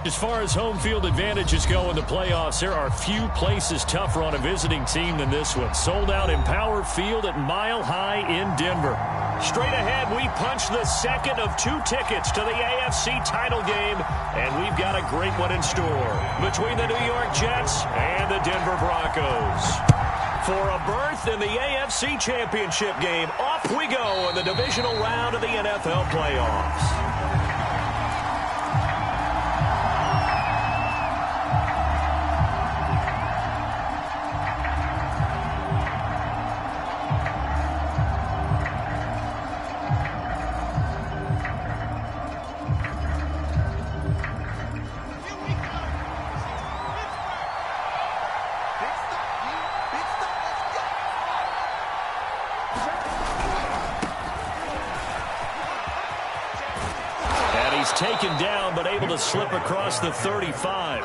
As far as home field advantages go in the playoffs, there are few places tougher on a visiting team than this one. Sold out Empower Field at Mile High in Denver. Straight ahead, we punch the second of 2 tickets to the AFC title game, and we've got a great one in store between the New York Jets and the Denver Broncos. For a berth in the AFC Championship game, off we go in the divisional round of the NFL playoffs. Taken down, but able to slip across the 35.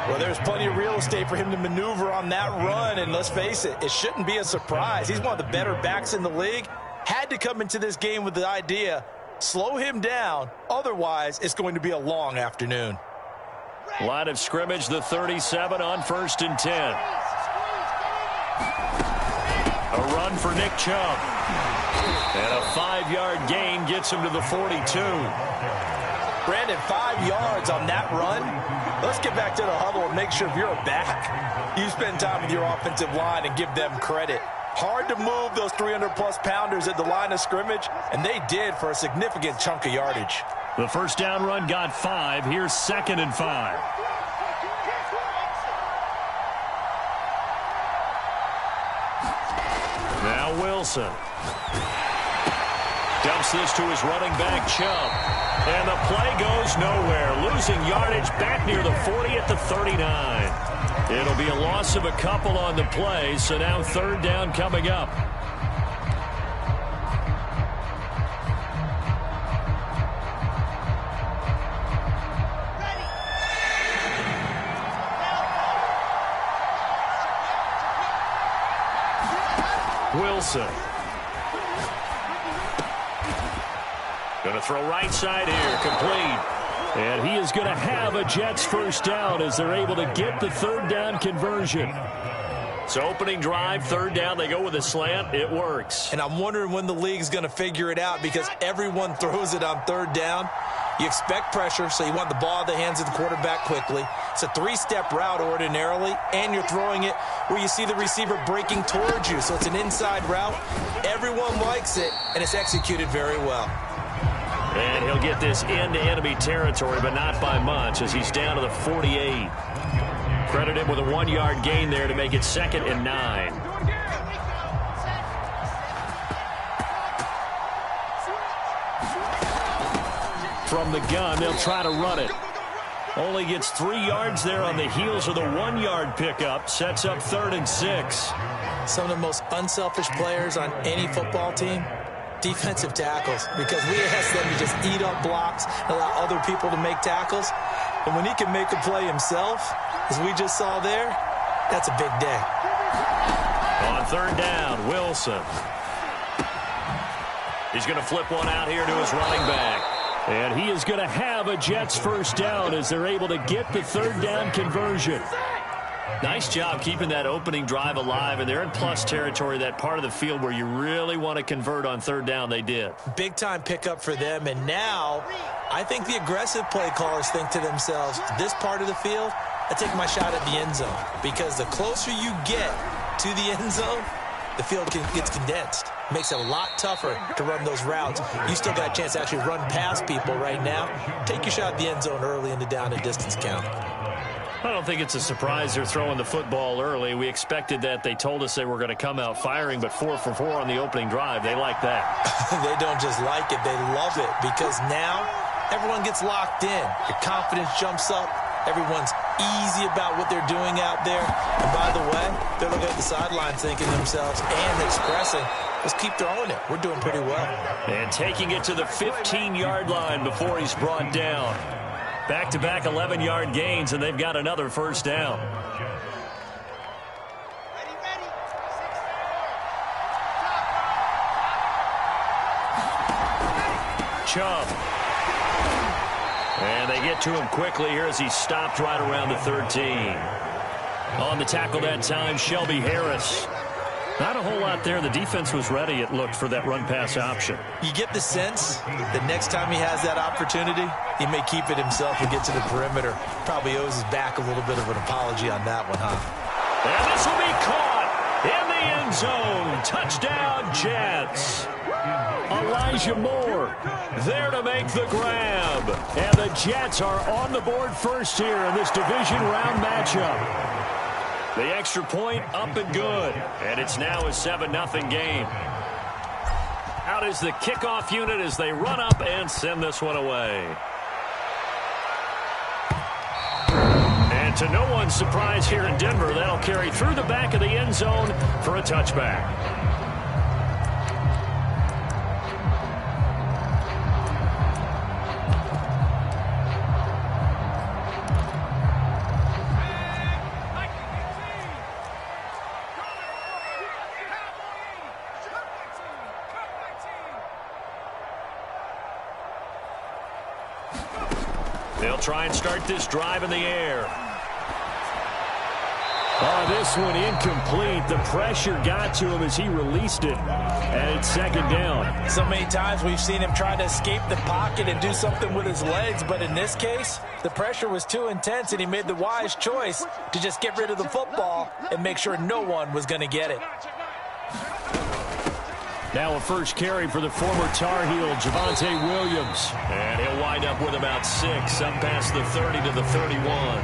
Well, there's plenty of real estate for him to maneuver on that run, and let's face it, it shouldn't be a surprise. He's one of the better backs in the league. Had to come into this game with the idea, slow him down, otherwise it's going to be a long afternoon. Line of scrimmage, the 37 on 1st and 10. A run for Nick Chubb. And a 5-yard gain gets him to the 42. Brandon, 5 yards on that run. Let's get back to the huddle and make sure if you're a back, you spend time with your offensive line and give them credit. Hard to move those 300-plus pounders at the line of scrimmage, and they did for a significant chunk of yardage. The first down run got 5. Here's 2nd and 5. Now Wilson. Dumps this to his running back, Chubb. And the play goes nowhere. Losing yardage back near the 40 at the 39. It'll be a loss of a couple on the play, so now 3rd down coming up. Wilson. Going to throw right side here, complete. And he is going to have a Jets first down as they're able to get the 3rd down conversion. So opening drive, 3rd down, they go with a slant. It works. And I'm wondering when the league's going to figure it out because everyone throws it on 3rd down. You expect pressure, so you want the ball in the hands of the quarterback quickly. It's a 3-step route ordinarily, and you're throwing it where you see the receiver breaking towards you. So it's an inside route. Everyone likes it, and it's executed very well. And he'll get this into enemy territory, but not by much as he's down to the 48. Credit him with a 1-yard gain there to make it 2nd and 9. From the gun, they'll try to run it. Only gets 3 yards there on the heels of the 1-yard pickup. Sets up 3rd and 6. Some of the most unselfish players on any football team, defensive tackles, because we ask them to just eat up blocks, allow other people to make tackles. And when he can make a play himself, as we just saw there, that's a big day. On 3rd down, Wilson. He's going to flip one out here to his running back. And he is going to have a Jets first down as they're able to get the 3rd down conversion. Nice job keeping that opening drive alive, and they're in plus territory, that part of the field where you really want to convert on 3rd down. They did. Big-time pickup for them, and now I think the aggressive play callers think to themselves, this part of the field, I take my shot at the end zone, because the closer you get to the end zone, the field gets condensed. Makes it a lot tougher to run those routes. You still got a chance to actually run past people right now. Take your shot at the end zone early in the down and distance count. I don't think it's a surprise they're throwing the football early. We expected that. They told us they were going to come out firing, but 4 for 4 on the opening drive. They like that. They don't just like it. They love it because now everyone gets locked in. Your confidence jumps up. Everyone's easy about what they're doing out there. And by the way, they're looking at the sidelines thinking to themselves and expressing, let's keep throwing it. We're doing pretty well. And taking it to the 15-yard line before he's brought down. Back-to-back 11-yard gains, and they've got another first down. Chubb. And they get to him quickly here as he stopped right around the 13. On the tackle that time, Shelby Harris. Not a whole lot there. The defense was ready, it looked, for that run-pass option. You get the sense that next time he has that opportunity, he may keep it himself and get to the perimeter. Probably owes his back a little bit of an apology on that one, huh? And this will be caught in the end zone. Touchdown, Jets. Elijah Moore there to make the grab. And the Jets are on the board first here in this division round matchup. The extra point up and good. And it's now a 7-0 game. Out is the kickoff unit as they run up and send this one away. And to no one's surprise here in Denver, that'll carry through the back of the end zone for a touchback. They'll try and start this drive in the air. Oh, this one incomplete. The pressure got to him as he released it. And it's second down. So many times we've seen him try to escape the pocket and do something with his legs. But in this case, the pressure was too intense, and he made the wise choice to just get rid of the football and make sure no one was going to get it. Now a first carry for the former Tar Heel, Javonte Williams. And he'll wind up with about 6, up past the 30 to the 31.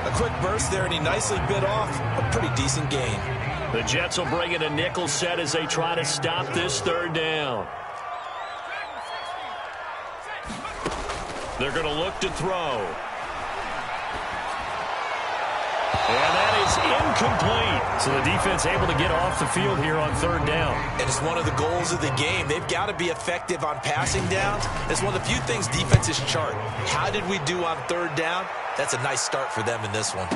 A quick burst there, and he nicely bit off a pretty decent gain. The Jets will bring in a nickel set as they try to stop this third down. They're going to look to throw. And that is incomplete. So the defense able to get off the field here on third down. And it's one of the goals of the game. They've got to be effective on passing downs. It's one of the few things defenses chart. How did we do on third down? That's a nice start for them in this one.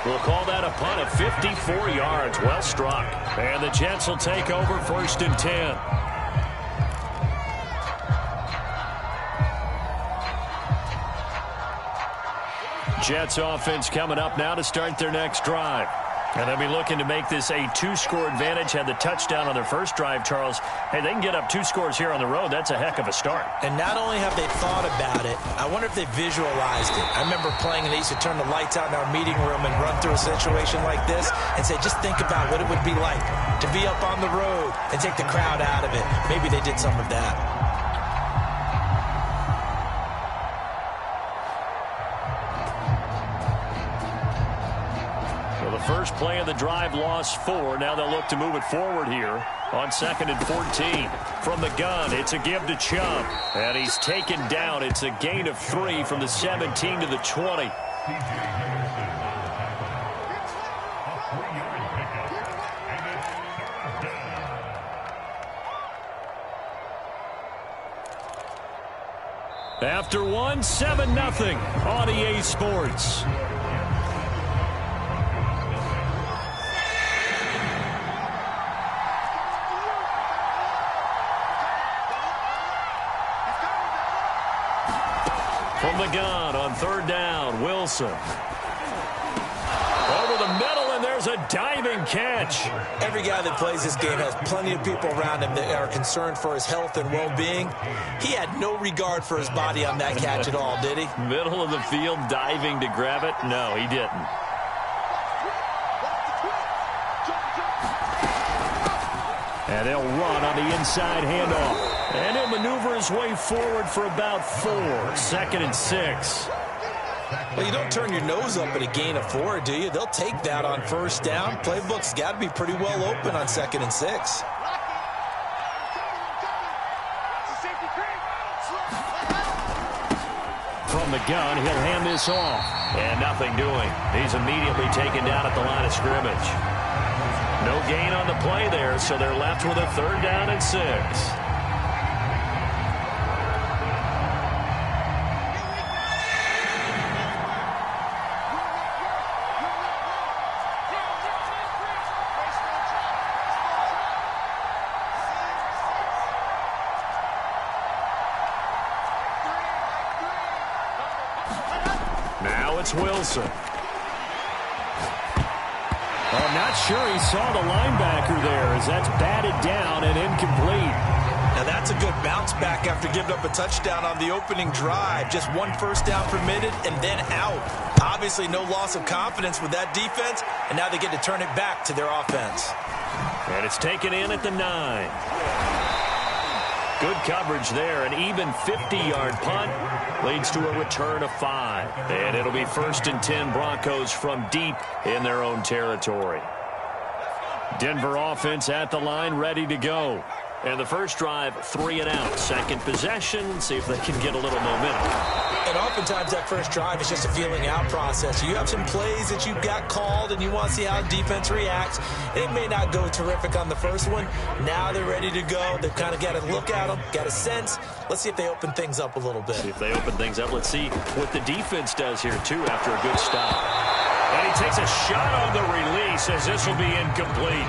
We'll call that a punt at 54 yards. Well struck. And the Jets will take over first and 10. Jets offense coming up now to start their next drive. And they'll be looking to make this a 2-score advantage. Had the touchdown on their first drive, Charles. Hey, they can get up 2 scores here on the road. That's a heck of a start. And not only have they thought about it, I wonder if they visualized it. I remember playing, and they used to turn the lights out in our meeting room and run through a situation like this and say, just think about what it would be like to be up on the road and take the crowd out of it. Maybe they did some of that. First play of the drive, lost 4. Now they'll look to move it forward here on 2nd and 14. From the gun, it's a give to Chubb. And he's taken down. It's a gain of 3 from the 17 to the 20. After 1, 7-0 on EA Sports. From the gun on third down, Wilson. Over the middle, and there's a diving catch. Every guy that plays this game has plenty of people around him that are concerned for his health and well-being. He had no regard for his body on that catch at all, did he? Middle of the field, diving to grab it? No, he didn't. And they'll run on the inside handoff. And he'll maneuver his way forward for about 4. 2nd and 6. Well, you don't turn your nose up at a gain of 4, do you? They'll take that on first down. Playbook's got to be pretty well open on 2nd and 6. From the gun, he'll hand this off. And nothing doing. He's immediately taken down at the line of scrimmage. No gain on the play there, so they're left with a 3rd down and 6. Now it's Wilson. I'm not sure he saw the linebacker there as that's batted down and incomplete. Now that's a good bounce back after giving up a touchdown on the opening drive. Just one first down permitted and then out. Obviously no loss of confidence with that defense, and now they get to turn it back to their offense. And it's taken in at the 9. Good coverage there. An even 50-yard punt leads to a return of 5. And it'll be 1st and 10 Broncos from deep in their own territory. Denver offense at the line, ready to go. And the first drive, 3 and out. Second possession, see if they can get a little momentum. And oftentimes that first drive is just a feeling out process. You have some plays that you've got called and you want to see how defense reacts. It may not go terrific on the first one. Now they're ready to go. They've kind of got to look at them, got a sense. Let's see if they open things up a little bit. See if they open things up. Let's see what the defense does here, too, after a good stop. And he takes a shot on the release as this will be incomplete.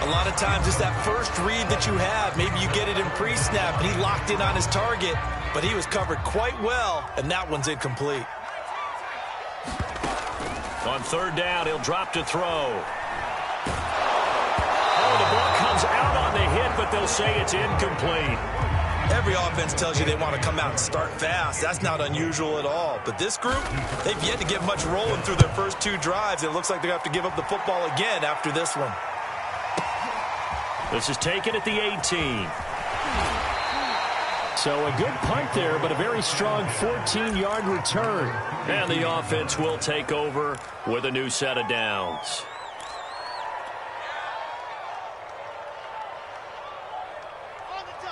A lot of times it's that first read that you have. Maybe you get it in pre-snap and he locked in on his target, but he was covered quite well, and that one's incomplete. On 3rd down, he'll drop to throw. Oh, the ball comes out on the hit, but they'll say it's incomplete. Every offense tells you they want to come out and start fast. That's not unusual at all. But this group, they've yet to get much rolling through their first 2 drives. It looks like they have to give up the football again after this one. This is taken at the 18. So a good punt there, but a very strong 14-yard return. And the offense will take over with a new set of downs.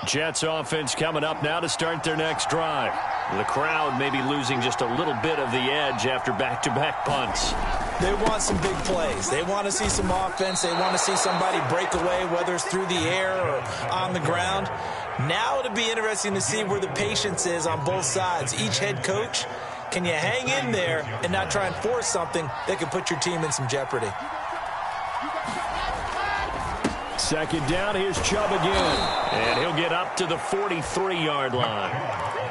Jets offense coming up now to start their next drive. The crowd may be losing just a little bit of the edge after back-to-back punts. They want some big plays. They want to see some offense. They want to see somebody break away, whether it's through the air or on the ground. Now it'll be interesting to see where the patience is on both sides. Each head coach, can you hang in there and not try and force something that could put your team in some jeopardy? 2nd down, here's Chubb again. And he'll get up to the 43-yard line.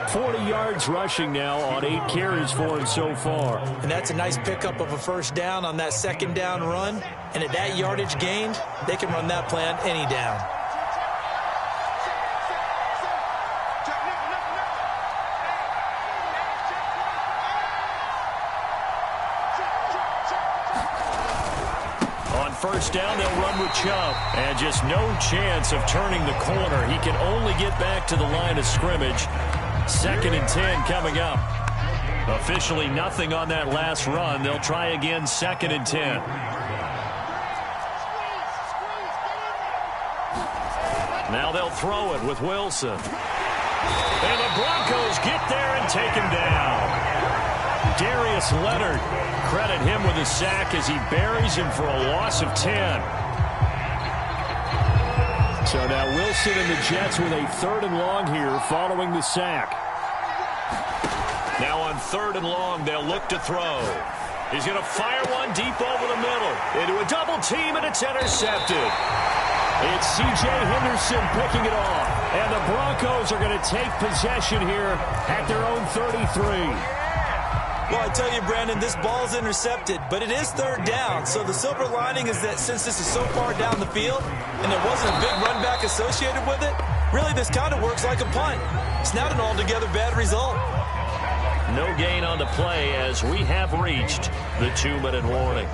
40 yards rushing now on 8 carries for him so far. And that's a nice pickup of a first down on that 2nd down run. And at that yardage gained, they can run that play on any down. First down, they'll run with Chubb. And just no chance of turning the corner. He can only get back to the line of scrimmage. 2nd and 10 coming up. Officially nothing on that last run. They'll try again, 2nd and 10. Now they'll throw it with Wilson. And the Broncos get there and take him down. Darius Leonard, credit him with a sack as he buries him for a loss of 10. So now Wilson and the Jets with a 3rd and long here following the sack. Now on 3rd and long, they'll look to throw. He's going to fire one deep over the middle into a double team, and it's intercepted. It's C.J. Henderson picking it off, and the Broncos are going to take possession here at their own 33. Well, I tell you, Brandon, this ball's intercepted, but it is 3rd down. So the silver lining is that since this is so far down the field and there wasn't a big run back associated with it, really this kind of works like a punt. It's not an altogether bad result. No gain on the play as we have reached the 2-minute warning.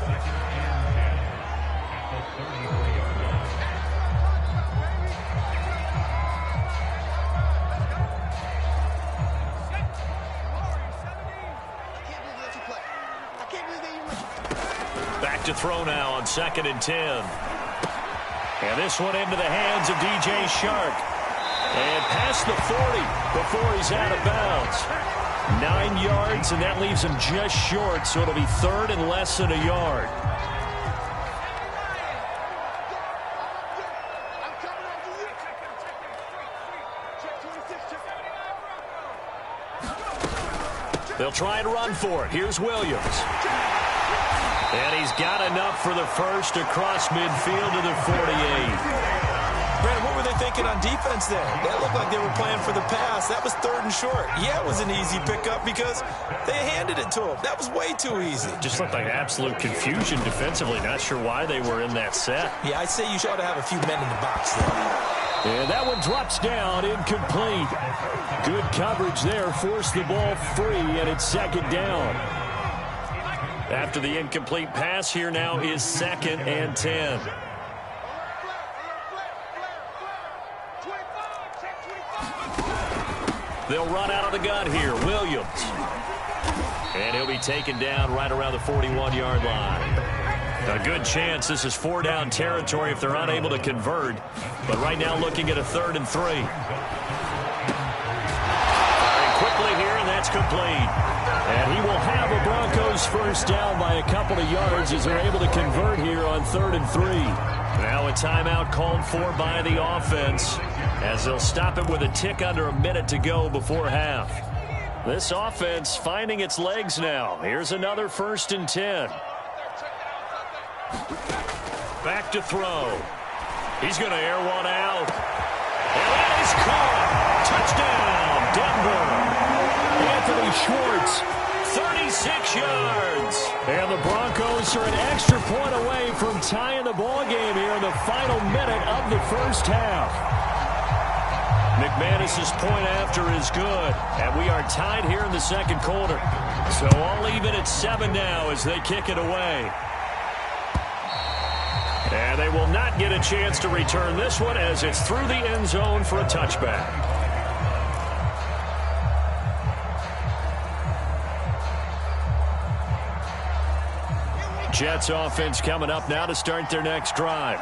Back to throw now on 2nd and 10. And this one into the hands of DJ Chark. And past the 40 before he's out of bounds. 9 yards, and that leaves him just short, so it'll be 3rd and less than a yard. They'll try and run for it. Here's Williams. And he's got enough for the first across midfield to the 48. Brandon, what were they thinking on defense there? That looked like they were playing for the pass. That was 3rd and short. Yeah, it was an easy pickup because they handed it to him. That was way too easy. Just looked like absolute confusion defensively. Not sure why they were in that set. Yeah, I'd say you ought to have a few men in the box there. And that one drops down, incomplete. Good coverage there, forced the ball free, and it's 2nd down. After the incomplete pass, here now is 2nd and 10. They'll run out of the gun here. Williams. And he'll be taken down right around the 41-yard line. A good chance this is 4-down territory if they're unable to convert. But right now looking at a 3rd and 3. Firing quickly here, and that's complete. And he will have a Broncos first down by a couple of yards as they're able to convert here on 3rd and 3. Now a timeout called for by the offense as they'll stop it with a tick under a minute to go before half. This offense finding its legs now. Here's another 1st and 10. Back to throw. He's going to air one out. And that is caught. Touchdown, Denver. Anthony Schwartz, 36 yards. And the Broncos are an extra point away from tying the ball game here in the final minute of the first half. McManus's point after is good, and we are tied here in the 2nd quarter. So all even at 7 now as they kick it away. And they will not get a chance to return this one as it's through the end zone for a touchback. Jets offense coming up now to start their next drive.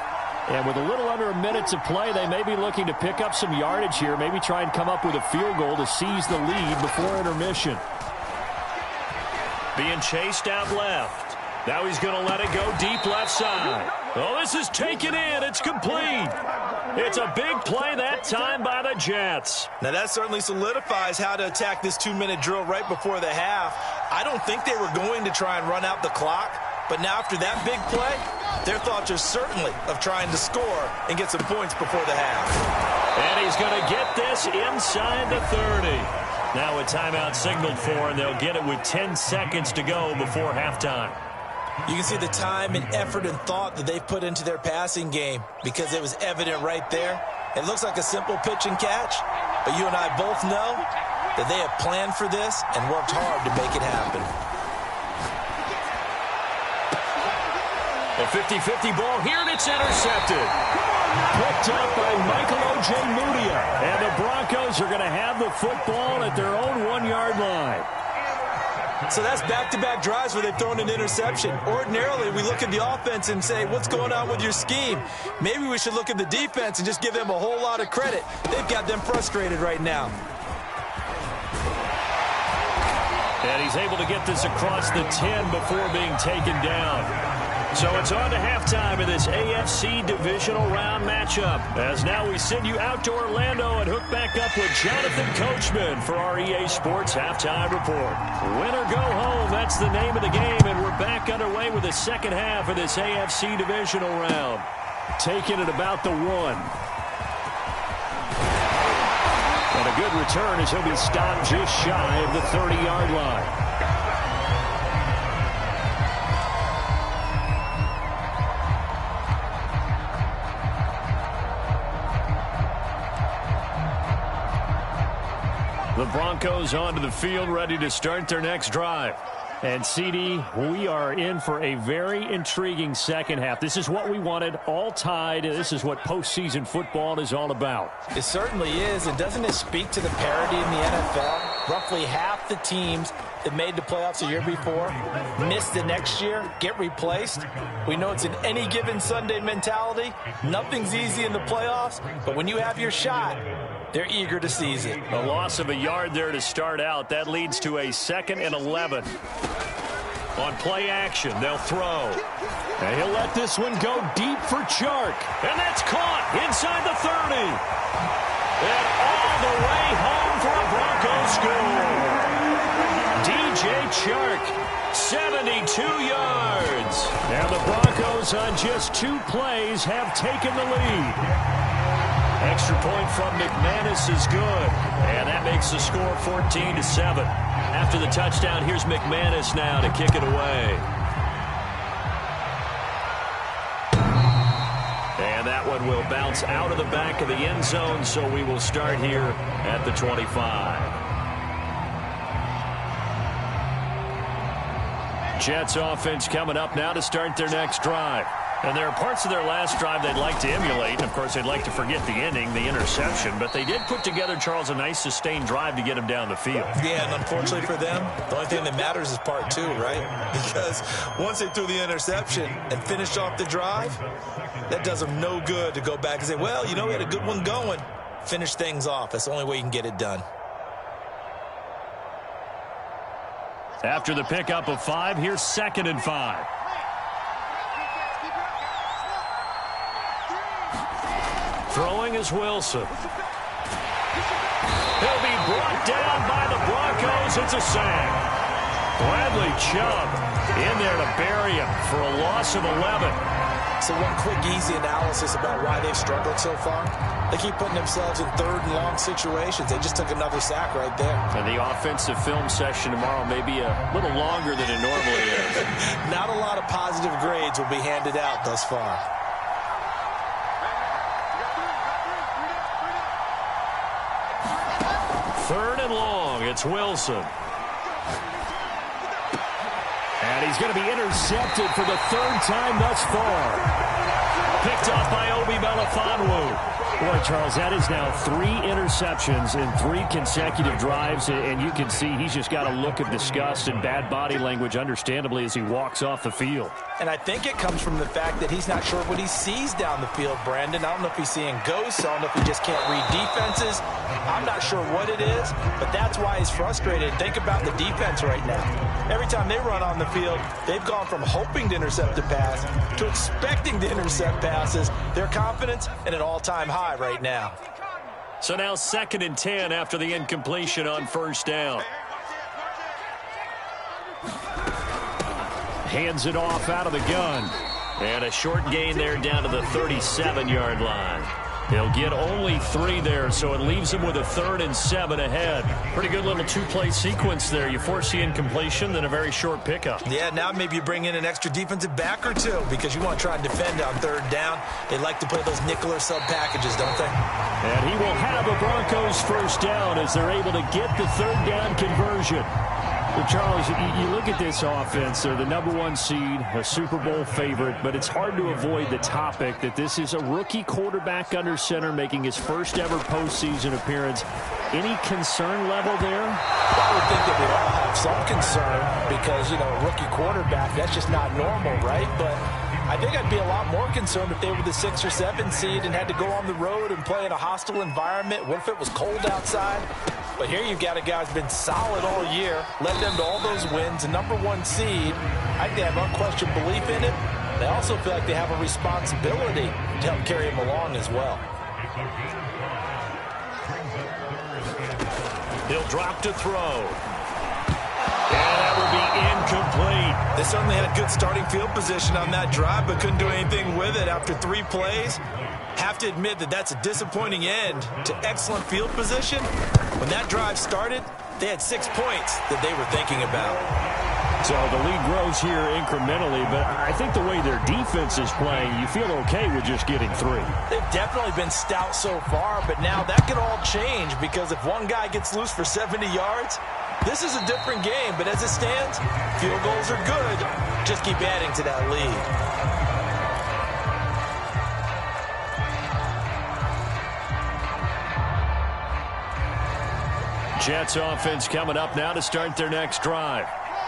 And with a little under a minute to play, they may be looking to pick up some yardage here, maybe try and come up with a field goal to seize the lead before intermission. Being chased out left. Now he's going to let it go deep left side. Oh, this is taken in. It's complete. It's a big play that time by the Jets. Now that certainly solidifies how to attack this 2-minute drill right before the half. I don't think they were going to try and run out the clock, but now after that big play, their thoughts are certainly of trying to score and get some points before the half. And he's going to get this inside the 30. Now a timeout signaled for, and they'll get it with 10 seconds to go before halftime. You can see the time and effort and thought that they've put into their passing game because it was evident right there. It looks like a simple pitch and catch, but you and I both know that they have planned for this and worked hard to make it happen. A 50-50 ball here, and it's intercepted. Picked up by Michael Ojemudia. And the Broncos are going to have the football at their own 1-yard line. So that's back-to-back drives where they've thrown an interception. Ordinarily, we look at the offense and say, what's going on with your scheme? Maybe we should look at the defense and just give them a whole lot of credit. They've got them frustrated right now. And he's able to get this across the 10 before being taken down. So it's on to halftime of this AFC divisional round matchup. As now we send you out to Orlando and hook back up with Jonathan Coachman for our EA Sports Halftime Report. Win or go home, that's the name of the game, and we're back underway with the second half of this AFC divisional round. Taking it about the 1. And a good return as he'll be stopped just shy of the 30-yard line. The Broncos onto the field, ready to start their next drive. And, CD, we are in for a very intriguing second half. This is what we wanted, all tied. This is what postseason football is all about. It certainly is. And doesn't it speak to the parity in the NFL? Roughly half the teams that made the playoffs the year before miss the next year, get replaced. We know it's an any given Sunday mentality. Nothing's easy in the playoffs, but when you have your shot, they're eager to seize it. A loss of a yard there to start out. That leads to a 2nd and 11. On play action, they'll throw. And he'll let this one go deep for Chark. And that's caught inside the 30. And all the way home for a Broncos score. DJ Chark, 72 yards. Now the Broncos on just 2 plays have taken the lead. Extra point from McManus is good. And that makes the score 14-7. After the touchdown, here's McManus now to kick it away. And that one will bounce out of the back of the end zone, so we will start here at the 25. Jets offense coming up now to start their next drive. And there are parts of their last drive they'd like to emulate. And, of course, they'd like to forget the ending, the interception. But they did put together, Charles, a nice sustained drive to get him down the field. Yeah, and unfortunately for them, the only thing that matters is part two, right? Because once they threw the interception and finished off the drive, that does them no good to go back and say, well, you know, we had a good one going. Finish things off. That's the only way you can get it done. After the pickup of 5, here's 2nd and 5. Throwing is Wilson. He'll be brought down by the Broncos. It's a sack. Bradley Chubb in there to bury him for a loss of 11. So one quick, easy analysis about why they've struggled so far. They keep putting themselves in 3rd and long situations. They just took another sack right there. And the offensive film session tomorrow may be a little longer than it normally is. Not a lot of positive grades will be handed out thus far. Third and long, it's Wilson. And he's going to be intercepted for the 3rd time thus far. Picked off by Obi Melifonwu. Boy, Charles, that is now 3 interceptions in 3 consecutive drives, and you can see he's just got a look of disgust and bad body language, understandably, as he walks off the field. And I think it comes from the fact that he's not sure what he sees down the field, Brandon. I don't know if he's seeing ghosts. I don't know if he just can't read defenses. I'm not sure what it is, but that's why he's frustrated. Think about the defense right now. Every time they run on the field, they've gone from hoping to intercept a pass to expecting to intercept passes. Their confidence at an all-time high right now. So now 2nd and 10 after the incompletion on 1st down. Hands it off out of the gun. And a short gain there down to the 37-yard line. He'll get only 3 there, so it leaves him with a 3rd and 7 ahead. Pretty good little 2-play sequence there. You force the incompletion, then a very short pickup. Yeah, now maybe you bring in an extra defensive back or 2 because you want to try and defend on 3rd down. They like to play those nickel or sub packages, don't they? And he will have a Broncos 1st down as they're able to get the 3rd down conversion. Well, Charles, you look at this offense. They're the #1 seed, a Super Bowl favorite, but it's hard to avoid the topic that this is a rookie quarterback under center making his first ever postseason appearance. Any concern level there? I would think that we all have some concern because, you know, a rookie quarterback, that's just not normal, right? But I think I'd be a lot more concerned if they were the 6 or 7 seed and had to go on the road and play in a hostile environment. What if it was cold outside? But here you've got a guy who's been solid all year, led them to all those wins, a #1 seed. I think they have unquestioned belief in it. They also feel like they have a responsibility to help carry him along as well. He'll drop to throw. And that will be incomplete. They certainly had a good starting field position on that drive, but couldn't do anything with it after 3 plays. Have to admit that that's a disappointing end to excellent field position. When that drive started, they had 6 points that they were thinking about. So the lead grows here incrementally, but I think the way their defense is playing, you feel okay with just getting 3. They've definitely been stout so far, but now that could all change because if one guy gets loose for 70 yards, this is a different game. But as it stands, field goals are good. Just keep adding to that lead. Jets offense coming up now to start their next drive.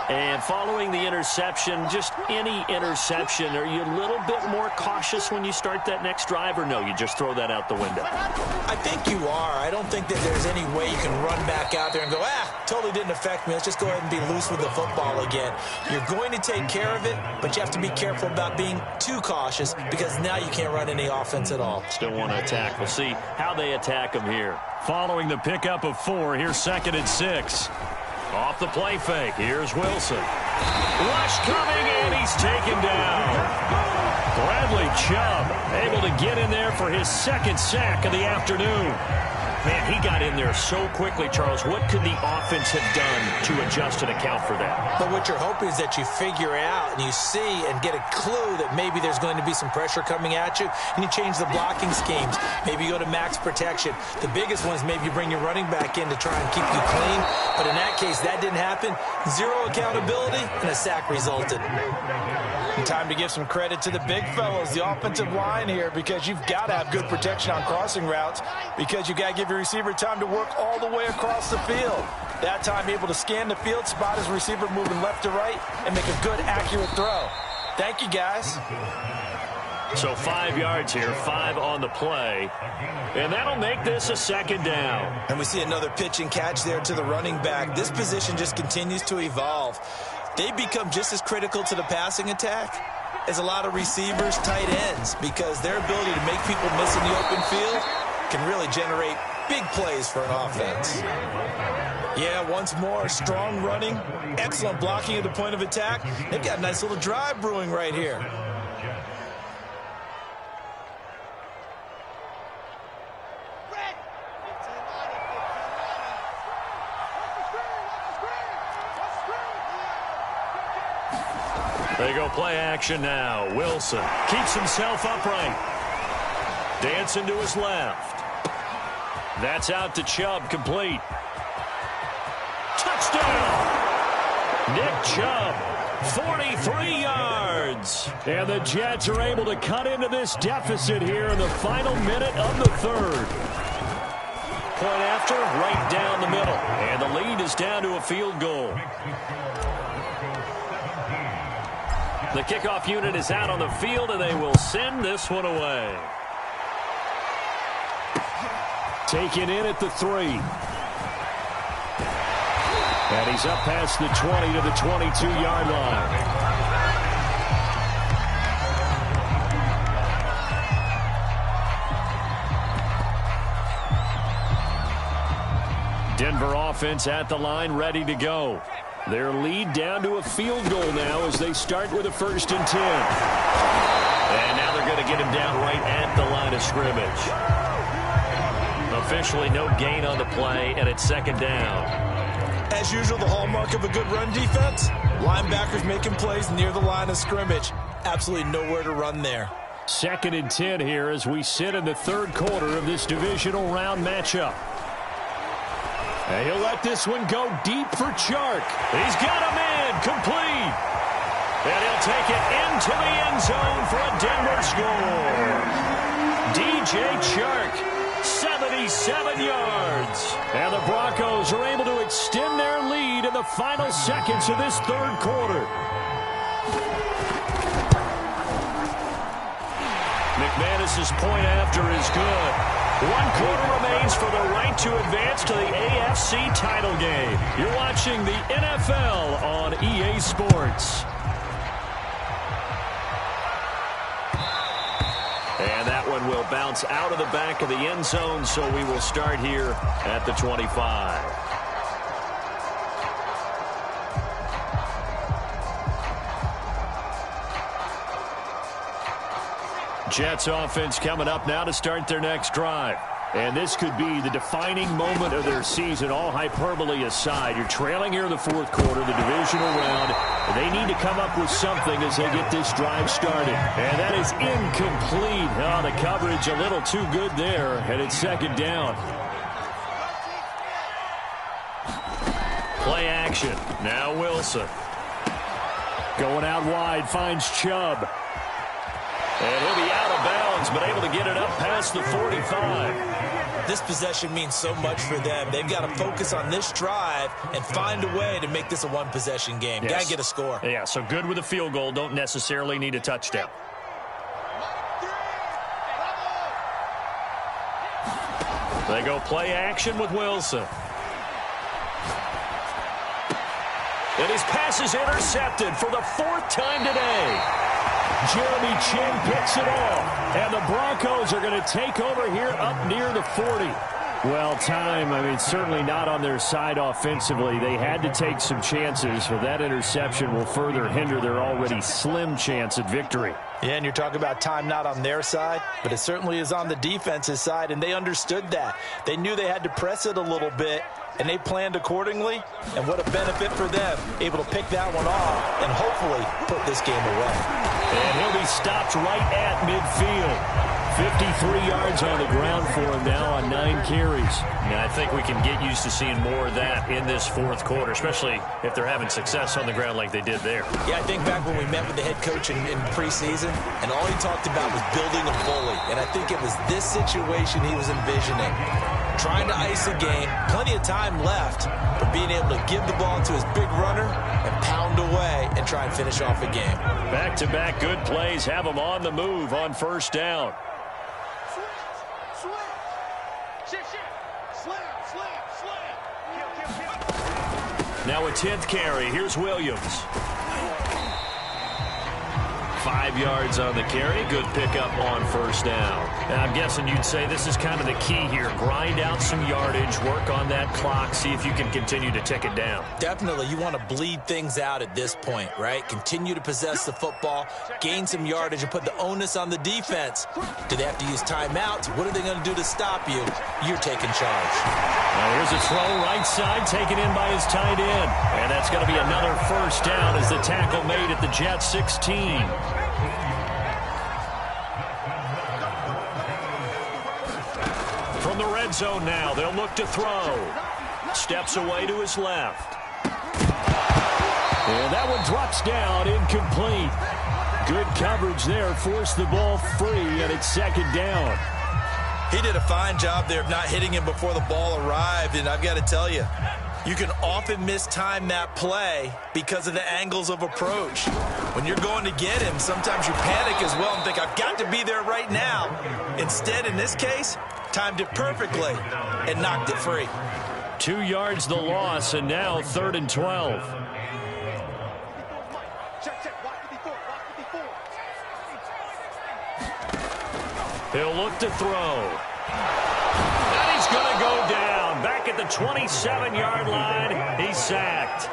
And following the interception, just any interception, are you a little bit more cautious when you start that next drive, or no, you just throw that out the window? I think you are. I don't think that there's any way you can run back out there and go, totally didn't affect me. Let's just go ahead and be loose with the football again. You're going to take care of it, but you have to be careful about being too cautious because now you can't run any offense at all. Still want to attack. We'll see how they attack them here. Following the pickup of 4, here's 2nd and 6. Off the play fake, here's Wilson. Rush coming, and he's taken down. Bradley Chubb able to get in there for his second sack of the afternoon. Man, he got in there so quickly, Charles. What could the offense have done to adjust and account for that? But what you're hoping is that you figure out and you see and get a clue that maybe there's going to be some pressure coming at you, and you change the blocking schemes. Maybe you go to max protection. The biggest one is maybe you bring your running back in to try and keep you clean. But in that case, that didn't happen. Zero accountability, and a sack resulted. Time to give some credit to the big fellows, the offensive line here, because you've got to have good protection on crossing routes, because you've got to give your receiver time to work all the way across the field. That time able to scan the field, spot his receiver moving left to right, and make a good, accurate throw. Thank you, guys. So 5 yards here, 5 on the play, and that'll make this a second down. And we see another pitch and catch there to the running back. This position just continues to evolve. They become just as critical to the passing attack as a lot of receivers, tight ends, because their ability to make people miss in the open field can really generate big plays for an offense. Yeah, once more, strong running, excellent blocking at the point of attack. They've got a nice little drive brewing right here. They go play action now. Wilson keeps himself upright. Dancing to his left. That's out to Chubb, complete. Touchdown! Nick Chubb, 43 yards. And the Jets are able to cut into this deficit here in the final minute of the third. Point after, right down the middle. And the lead is down to a field goal. The kickoff unit is out on the field, and they will send this one away. Taken in at the 3. And he's up past the 20 to the 22-yard line. Denver offense at the line, ready to go. Their lead down to a field goal now as they start with a 1st and 10. And now they're going to get him down right at the line of scrimmage. Officially no gain on the play, and it's second down. As usual, the hallmark of a good run defense, linebackers making plays near the line of scrimmage. Absolutely nowhere to run there. 2nd and 10 here as we sit in the third quarter of this divisional round matchup. And he'll let this one go deep for Chark. He's got him in, complete. And he'll take it into the end zone for a Denver score. DJ Chark, 77 yards. And the Broncos are able to extend their lead in the final seconds of this third quarter. McManus's point after is good. 1 quarter remains for the right to advance to the AFC title game. You're watching the NFL on EA Sports. And that one will bounce out of the back of the end zone, so we will start here at the 25. Jets offense coming up now to start their next drive. And this could be the defining moment of their season, all hyperbole aside. You're trailing here in the fourth quarter, the divisional round. They need to come up with something as they get this drive started. And that is incomplete. Oh, the coverage a little too good there, and it's second down. Play action. Now Wilson. Going out wide, finds Chubb. And he'll be out of bounds, but able to get it up past the 45. This possession means so much for them. They've got to focus on this drive and find a way to make this a one-possession game. Yes. Got to get a score. Yeah, so good with a field goal. Don't necessarily need a touchdown. They go play action with Wilson. And his pass is intercepted for the 4th time today. Jeremy Chinn picks it off, and the Broncos are going to take over here up near the 40. Well, certainly not on their side offensively. They had to take some chances, but that interception will further hinder their already slim chance at victory. Yeah, and you're talking about time not on their side, but it certainly is on the defense's side, and they understood that. They knew they had to press it a little bit, and they planned accordingly, and what a benefit for them, able to pick that one off and hopefully put this game away. And he'll be stopped right at midfield. 53 yards on the ground for him now on 9 carries. And I think we can get used to seeing more of that in this fourth quarter, especially if they're having success on the ground like they did there. Yeah, I think back when we met with the head coach in preseason, and all he talked about was building a bully. And I think it was this situation he was envisioning. Trying to ice the game, plenty of time left, but being able to give the ball to his big runner and pound away and try and finish off a game. Back-to-back good plays have him on the move on first down. Now a 10th carry. Here's Williams. 5 yards on the carry. Good pickup on first down. And I'm guessing you'd say this is kind of the key here. Grind out some yardage, work on that clock, see if you can continue to tick it down. Definitely, you want to bleed things out at this point, right? Continue to possess the football, gain some yardage, and put the onus on the defense. Do they have to use timeouts? What are they going to do to stop you? You're taking charge. Now here's a throw right side, taken in by his tight end. And that's going to be another first down as the tackle made at the Jets 16. From the red zone now, they'll look to throw. Steps away to his left. And that one drops down, incomplete. Good coverage there, forced the ball free, and it's second down. He did a fine job there of not hitting him before the ball arrived, and I've got to tell you, you can often mistime that play because of the angles of approach. When you're going to get him, sometimes you panic as well and think, I've got to be there right now. Instead, in this case, timed it perfectly and knocked it free. 2 yards the loss, and now 3rd and 12. He'll look to throw. And he's going to go down. Back at the 27-yard line, he's sacked.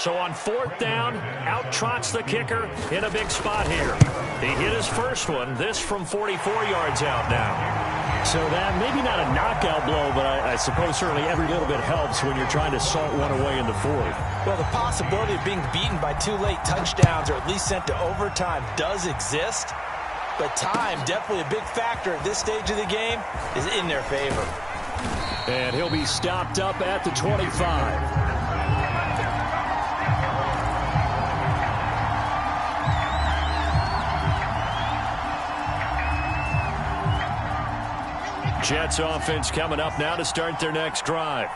So on 4th down, out trots the kicker in a big spot here. He hit his first one, this from 44 yards out now. So that, maybe not a knockout blow, but I suppose certainly every little bit helps when you're trying to salt one away in the fourth. Well, the possibility of being beaten by 2 late touchdowns or at least sent to overtime does exist. But time, definitely a big factor at this stage of the game, is in their favor. And he'll be stopped up at the 25. Jets offense coming up now to start their next drive.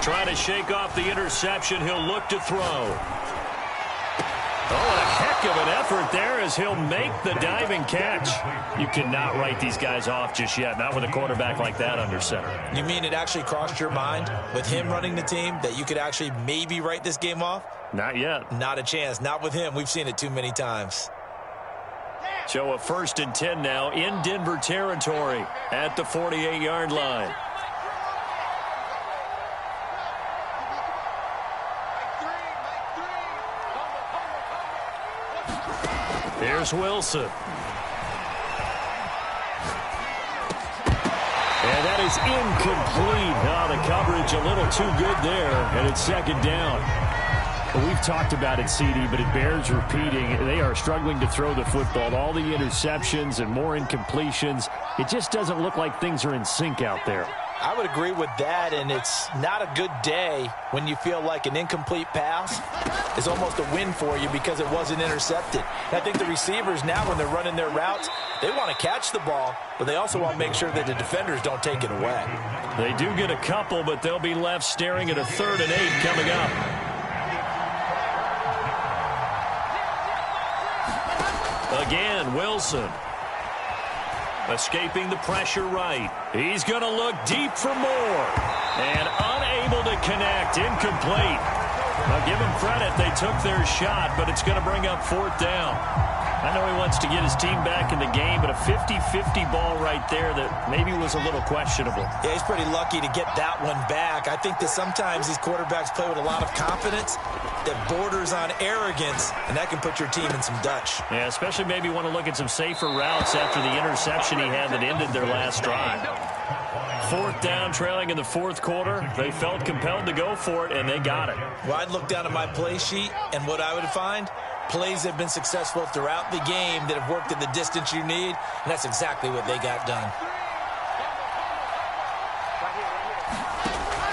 Trying to shake off the interception. He'll look to throw. Oh, and a heck of an effort there as he'll make the diving catch. You cannot write these guys off just yet, not with a quarterback like that under center. You mean it actually crossed your mind with him running the team that you could actually maybe write this game off? Not yet. Not a chance. Not with him. We've seen it too many times. So a 1st and 10 now in Denver territory at the 48-yard line. Here's Wilson. And that is incomplete. Oh, the coverage a little too good there, and it's second down. Well, we've talked about it, CD, but it bears repeating. They are struggling to throw the football. All the interceptions and more incompletions. It just doesn't look like things are in sync out there. I would agree with that, and it's not a good day when you feel like an incomplete pass is almost a win for you because it wasn't intercepted. And I think the receivers now, when they're running their routes, they want to catch the ball, but they also want to make sure that the defenders don't take it away. They do get a couple, but they'll be left staring at a 3rd and 8 coming up. Again, Wilson. Escaping the pressure right. He's going to look deep for more. And unable to connect. Incomplete. Now give him credit. They took their shot, but it's going to bring up 4th down. I know he wants to get his team back in the game, but a 50-50 ball right there that maybe was a little questionable. Yeah, he's pretty lucky to get that one back. I think that sometimes these quarterbacks play with a lot of confidence. that borders on arrogance, and that can put your team in some Dutch. Yeah, especially maybe want to look at some safer routes after the interception he had that ended their last drive. 4th down, trailing in the 4th quarter. They felt compelled to go for it, and they got it. Well, I'd look down at my play sheet, and what I would find, plays have been successful throughout the game that have worked in the distance you need, and that's exactly what they got done.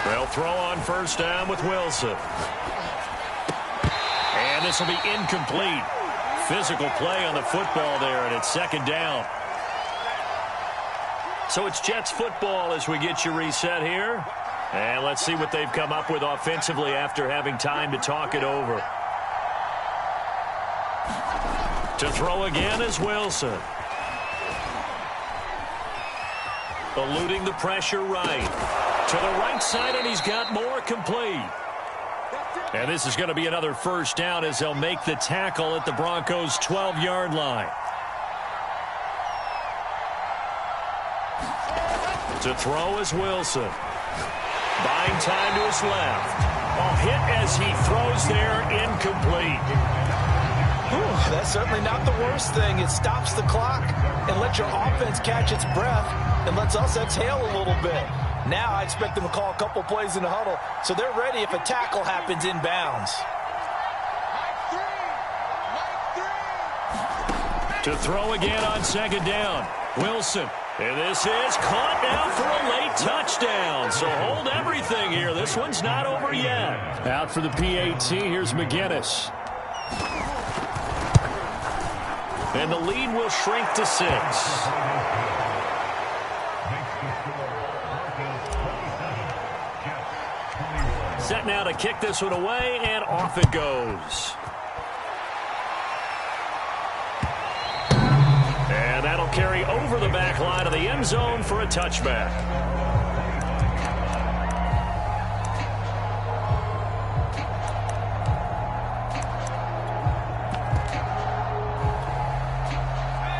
They'll throw on 1st down with Wilson. And this will be incomplete. Physical play on the football there, and it's 2nd down. So it's Jets football as we get you reset here. And let's see what they've come up with offensively after having time to talk it over. To throw again is Wilson. Eluding the pressure right. To the right side, and he's got more, complete. And this is going to be another 1st down as they'll make the tackle at the Broncos' 12-yard line. To throw is Wilson. Buying time to his left. A hit as he throws there, incomplete. Whew, that's certainly not the worst thing. It stops the clock and lets your offense catch its breath and lets us exhale a little bit. Now I expect them to call a couple plays in the huddle so they're ready if a tackle happens inbounds. To throw again on 2nd down. Wilson. And this is caught now for a late touchdown. So hold everything here. This one's not over yet. Out for the PAT, here's McGinnis. And the lead will shrink to 6. Set now to kick this one away, and off it goes. And that'll carry over the back line of the end zone for a touchback.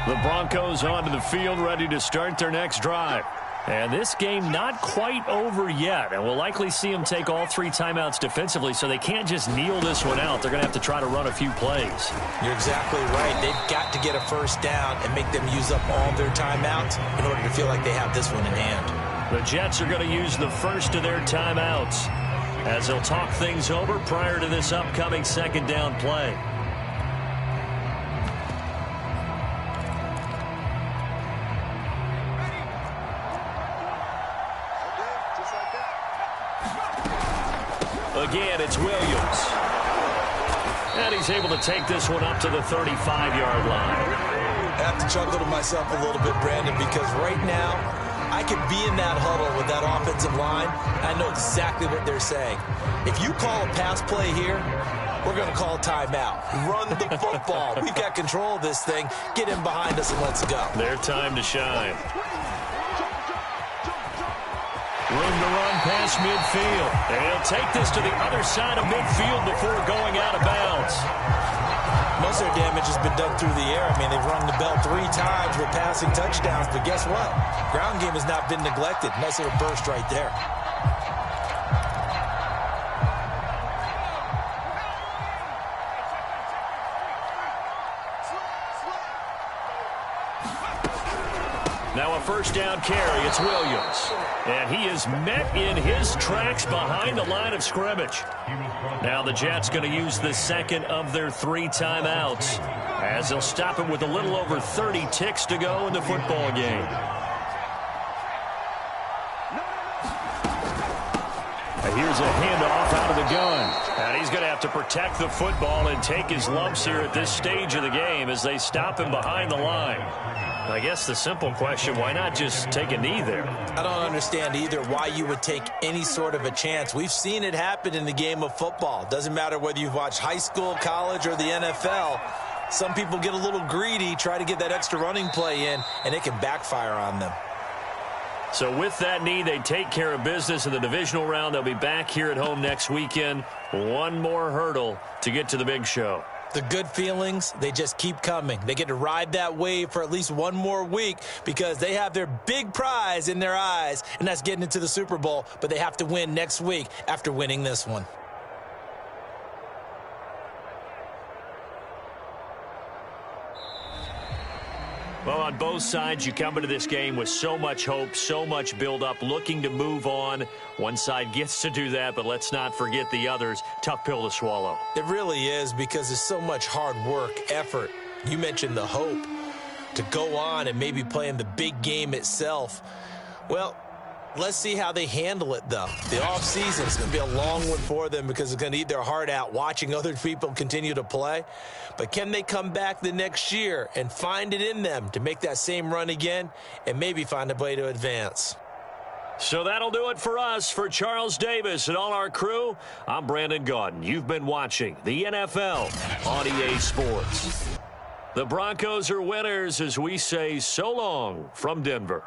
The Broncos onto the field, ready to start their next drive. And this game not quite over yet, and we'll likely see them take all 3 timeouts defensively, so they can't just kneel this one out. They're going to have to try to run a few plays. You're exactly right. They've got to get a 1st down and make them use up all their timeouts in order to feel like they have this one in hand. The Jets are going to use the first of their timeouts as they'll talk things over prior to this upcoming 2nd down play. Again, it's Williams. And he's able to take this one up to the 35-yard line. I have to chuckle to myself a little bit, Brandon, because right now I could be in that huddle with that offensive line. I know exactly what they're saying. If you call a pass play here, we're going to call timeout. Run the football. We've got control of this thing. Get in behind us and let's go. Their time to shine. Room to run past midfield. And he'll take this to the other side of midfield before going out of bounds. Most of their damage has been done through the air. I mean, they've rung the bell 3 times with passing touchdowns, but guess what? Ground game has not been neglected. Nice little burst right there. Now a 1st down carry. It's Williams. And he is met in his tracks behind the line of scrimmage. Now the Jets going to use the 2nd of their 3 timeouts as they'll stop it with a little over 30 ticks to go in the football game. And here's a handoff out of the gun. And he's going to have to protect the football and take his lumps here at this stage of the game as they stop him behind the line. I guess the simple question, why not just take a knee there? I don't understand either why you would take any sort of a chance. We've seen it happen in the game of football. Doesn't matter whether you've watched high school, college, or the NFL. Some people get a little greedy, try to get that extra running play in, and it can backfire on them. So with that knee, they take care of business in the divisional round. They'll be back here at home next weekend. One more hurdle to get to the big show. The good feelings, they just keep coming. They get to ride that wave for at least one more week because they have their big prize in their eyes, and that's getting into the Super Bowl, but they have to win next week after winning this one. on both sides. You come into this game with so much hope, so much build-up, looking to move on. One side gets to do that, but let's not forget the others. Tough pill to swallow. It really is, because there's so much hard work, effort. You mentioned the hope to go on and maybe play in the big game itself. Well, let's see how they handle it, though. The offseason is going to be a long one for them because it's going to eat their heart out watching other people continue to play. But can they come back the next year and find it in them to make that same run again and maybe find a way to advance? So that'll do it for us. For Charles Davis and all our crew, I'm Brandon Gaudin. You've been watching the NFL on EA Sports. The Broncos are winners as we say so long from Denver.